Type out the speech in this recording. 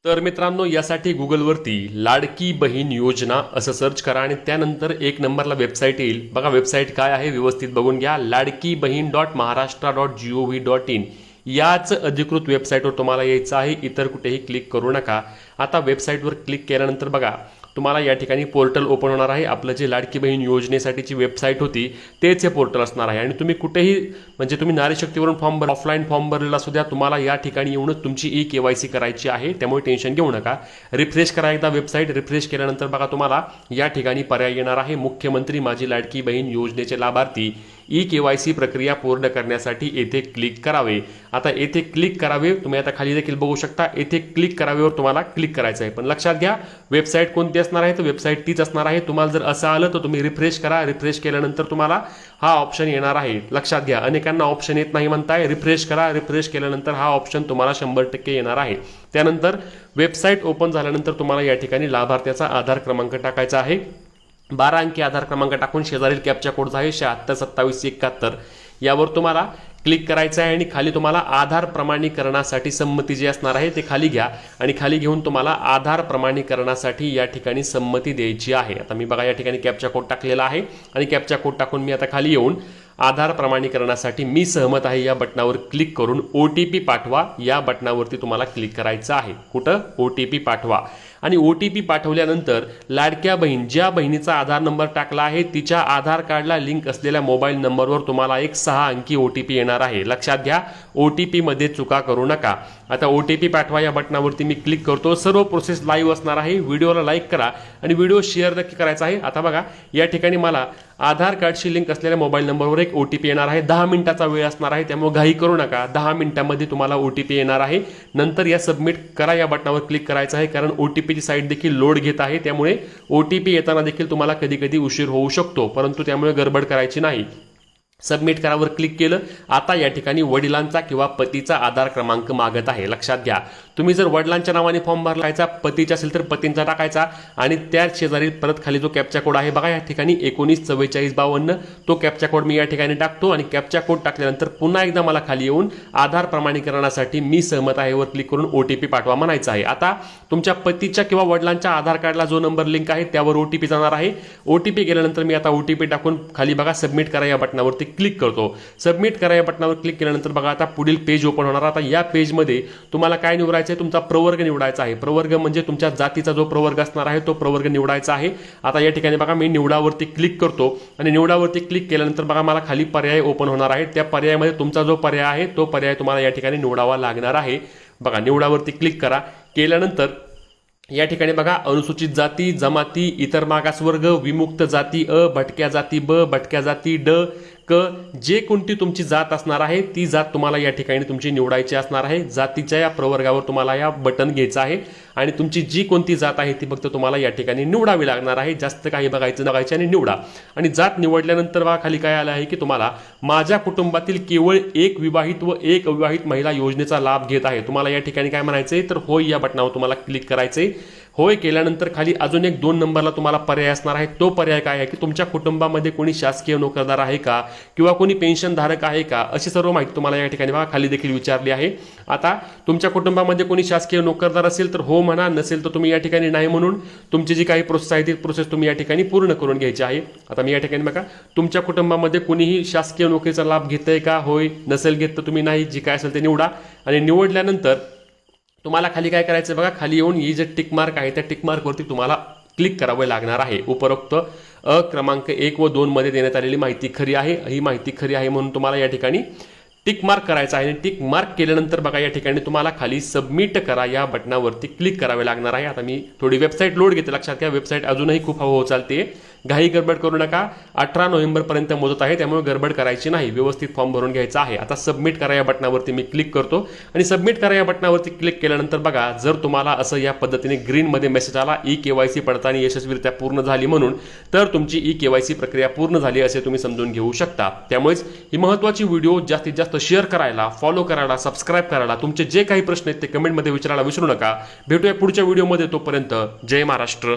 तर मित्रांनो, यासाठी गुगलवरती लाडकी बहीण योजना असं सर्च करा आणि त्यानंतर एक नंबरला वेबसाईट येईल बघा. वेबसाईट काय आहे व्यवस्थित बघून घ्या. ladkibahin.maharashtra.gov.in याच अधिकृत वेबसाईटवर तुम्हाला यायचं आहे. इतर कुठेही क्लिक करू नका. आता वेबसाईटवर क्लिक केल्यानंतर बघा तुम्हाला या ठिकाणी पोर्टल ओपन होणार आहे. आपलं जे लाडकी बहीण योजनेसाठीची वेबसाईट होती तेच हे पोर्टल असणार आहे. आणि तुम्ही कुठेही म्हणजे तुम्ही नारी शक्तीवरून फॉर्म भर ऑफलाईन फॉर्म भरलेला सुद्धा तुम्हाला या ठिकाणी येऊनच तुमची KYC करायची आहे. त्यामुळे टेन्शन घेऊ नका. रिफ्रेश करा एकदा वेबसाईट. रिफ्रेश केल्यानंतर बघा तुम्हाला या ठिकाणी पर्याय येणार आहे. मुख्यमंत्री माझी लाडकी बहीण योजनेचे लाभार्थी KYC प्रक्रिया पूर्ण करण्यासाठी येथे क्लिक करावे. आता येथे क्लिक करावे तुम्ही आता खाली देखील बघू शकता. येथे क्लिक करावेवर तुम्हाला क्लिक करायचं आहे. पण लक्षात घ्या वेबसाईट कोणती असणार आहे तर वेबसाईट तीच असणार आहे. तुम्हाला जर असं आलं तर तुम्ही रिफ्रेश करा. रिफ्रेश केल्यानंतर तुम्हाला हा ऑप्शन येणार आहे. लक्षात घ्या अनेकांना ऑप्शन येत नाही म्हणताय. रिफ्रेश करा. रिफ्रेश केल्यानंतर हा ऑप्शन तुम्हाला 100% येणार आहे. त्यानंतर वेबसाईट ओपन झाल्यानंतर तुम्हाला या ठिकाणी लाभार्थ्याचा आधार क्रमांक टाकायचा आहे. 12 अंकी आधार क्रमांक टाकून शेजारील कॅप्चा कोड आहे 762771 यावर तुम्हाला क्लिक करायचं आहे. आणि खाली तुम्हाला आधार प्रमाणीकरणासाठी संमती जी असणार आहे ते खाली घ्या. आणि खाली घेऊन तुम्हाला आधार प्रमाणीकरणासाठी या ठिकाणी संमती द्यायची आहे. आता मी बघा या ठिकाणी कॅप्चा कोड टाकलेला आहे आणि कॅप्चा कोड टाकून मी आता खाली येऊन आधार प्रमाणीकरणासाठी मी सहमत आहे या बटनावर क्लिक करून OTP पाठवा या बटनावरती तुम्हाला क्लिक करायचं आहे. कुठं OTP पाठवा. आणि OTP पाठवल्यानंतर लाडक्या बहीण ज्या बहिणीचा आधार नंबर टाकला आहे तिच्या आधार कार्डला लिंक असलेल्या मोबाईल नंबरवर तुम्हाला एक 6 अंकी OTP येणार आहे. लक्षात घ्या OTP मध्ये चुका करू नका. आता OTP पाठवा या बटनावरती मी क्लिक करतो. सर्व प्रोसेस लाईव्ह असणार आहे. व्हिडिओला लाईक करा आणि व्हिडिओ शेअर नक्की करायचा आहे. आता बघा या ठिकाणी मला आधार कार्डशी लिंक असलेल्या मोबाईल नंबरवर एक OTP येणार आहे. 10 मिनिटाचा वेळ असणार आहे. त्यामुळे घाई करू नका. 10 मिनिटांमध्ये तुम्हाला OTP येणार आहे. नंतर या सबमिट करा या बटनावर क्लिक करायचं आहे. कारण OTP ची साईट देखील लोड घेत आहे. त्यामुळे OTP येताना देखील तुम्हाला कधी कधी उशीर होऊ शकतो. परंतु त्यामुळे गडबड करायची नाही. सबमिट करावर क्लिक केलं. आता या ठिकाणी वडिलांचा किंवा पतीचा आधार क्रमांक मागत आहे. लक्षात घ्या तुम्ही जर वडिलांच्या नावाने फॉर्म भरलायचा पतीचा असेल तर पतींचा टाकायचा. आणि त्याच शेजारी परत खाली जो कॅप्चा कोड आहे बघा या ठिकाणी 194452 तो कॅप्चा कोड मी या ठिकाणी टाकतो. आणि कॅप्चा कोड टाकल्यानंतर पुन्हा एकदा मला खाली येऊन आधार प्रमाणीकरणासाठी मी सहमत आहे वर क्लिक करून OTP पाठवा म्हणायचं आहे. आता तुमच्या पतीच्या किंवा वडिलांच्या आधार कार्डला जो नंबर लिंक आहे त्यावर OTP जाणार आहे. OTP गेल्यानंतर मी आता OTP टाकून खाली बघा सबमिट करा या बटनावरती क्लिक करतो. सबमिट करा या बटनावर क्लिक केल्यानंतर बघा आता पुढील पेज ओपन होणार. आता या पेजमध्ये तुम्हाला काय निवडायचं आहे तुमचा प्रवर्ग निवडायचा आहे. प्रवर्ग म्हणजे तुमच्या जातीचा जो प्रवर्ग असणार आहे तो प्रवर्ग निवडायचा आहे. आता या ठिकाणी बघा मी निवडावरती क्लिक करतो. आणि निवडावरती क्लिक केल्यानंतर बघा मला खाली पर्याय ओपन होणार आहे. त्या पर्यायामध्ये तुमचा जो पर्याय आहे तो पर्याय तुम्हाला या ठिकाणी निवडावा लागणार आहे. बघा निवडावरती क्लिक करा. केल्यानंतर या ठिकाणी बघा अनुसूचित जाती जमाती इतर मागासवर्ग विमुक्त जाती भटक्या जाती भटक्या जाती क जे कोणती तुमची जात असणार आहे ती जात तुम्हाला या ठिकाणी तुमची निवडायची असणार आहे. जातीच्या या प्रवर्गावर तुम्हाला या बटन घ्यायचं आहे. आणि तुमची जी कोणती जात आहे ती फक्त तुम्हाला या ठिकाणी निवडावी लागणार आहे. जास्त काही बघायचं आणि निवडा. आणि जात निवडल्यानंतर बघा खाली काय आलं आहे की तुम्हाला माझ्या कुटुंबातील केवळ एक विवाहित व एक अविवाहित महिला योजनेचा लाभ घेत आहे. तुम्हाला या ठिकाणी काय म्हणायचंय तर होय या बटनावर तुम्हाला क्लिक करायचंय. होय केल्यानंतर खाली अजून एक 2 नंबरला तुम्हाला पर्याय असणार आहे. तो पर्याय काय आहे की तुमच्या कुटुंबामध्ये कोणी शासकीय नोकरदार आहे का किंवा कोणी पेन्शन धारक आहे का अशी सर्व माहिती तुम्हाला या ठिकाणी बघा खाली देखील विचारली आहे. आता तुमच्या कुटुंबामध्ये कोणी शासकीय नोकरदार असेल तर हो म्हणा. नसेल तर तुम्ही या ठिकाणी नाही म्हणून तुमची जी काही प्रोसेस आहे ती प्रोसेस तुम्ही या ठिकाणी पूर्ण करून घ्यायची आहे. आता मी या ठिकाणी बघा तुमच्या कुटुंबामध्ये कोणीही शासकीय नोकरीचा लाभ घेतंय का होय नसेल घेत तर तुम्ही नाही. जी काय असेल ते निवडा. आणि निवडल्यानंतर तुम्हाला खाली काय करायचं बघा खाली येऊन ही जे टिक मार्क आहे त्या टिक मार्कवरती तुम्हाला क्लिक करावे लागणार आहे. उपरोक्त क्रमांक 1 व 2 मध्ये देण्यात आलेली माहिती खरी आहे. ही माहिती खरी आहे म्हणून तुम्हाला या ठिकाणी टिक मार्क करायचा आहे. आणि टिक मार्क केल्यानंतर बघा या ठिकाणी तुम्हाला खाली सबमिट करा या बटनावरती क्लिक करावे लागणार आहे. आता मी थोडी वेबसाईट लोड घेते. लक्षात घ्या वेबसाईट अजूनही खूप हळूहळू चालते. घाई गडबड करू नका. 18 नोव्हेंबरपर्यंत मुदत आहे त्यामुळे गडबड करायची नाही. व्यवस्थित फॉर्म भरून घ्यायचा आहे. आता सबमिट करा या बटनावरती मी क्लिक करतो. आणि सबमिट करा या बटनावरती क्लिक केल्यानंतर बघा जर तुम्हाला असं या पद्धतीने ग्रीनमध्ये मेसेज आला KYC पडताळणी यशस्वीरित्या पूर्ण झाली म्हणून तर तुमची KYC प्रक्रिया पूर्ण झाली असे तुम्ही समजून घेऊ शकता. त्यामुळेच ही महत्त्वाची व्हिडिओ जास्तीत जास्त शेअर करायला फॉलो करायला सबस्क्राईब करायला तुमचे जे काही प्रश्न आहेत ते कमेंटमध्ये विचारायला विसरू नका. भेटूया पुढच्या व्हिडिओमध्ये. तोपर्यंत जय महाराष्ट्र.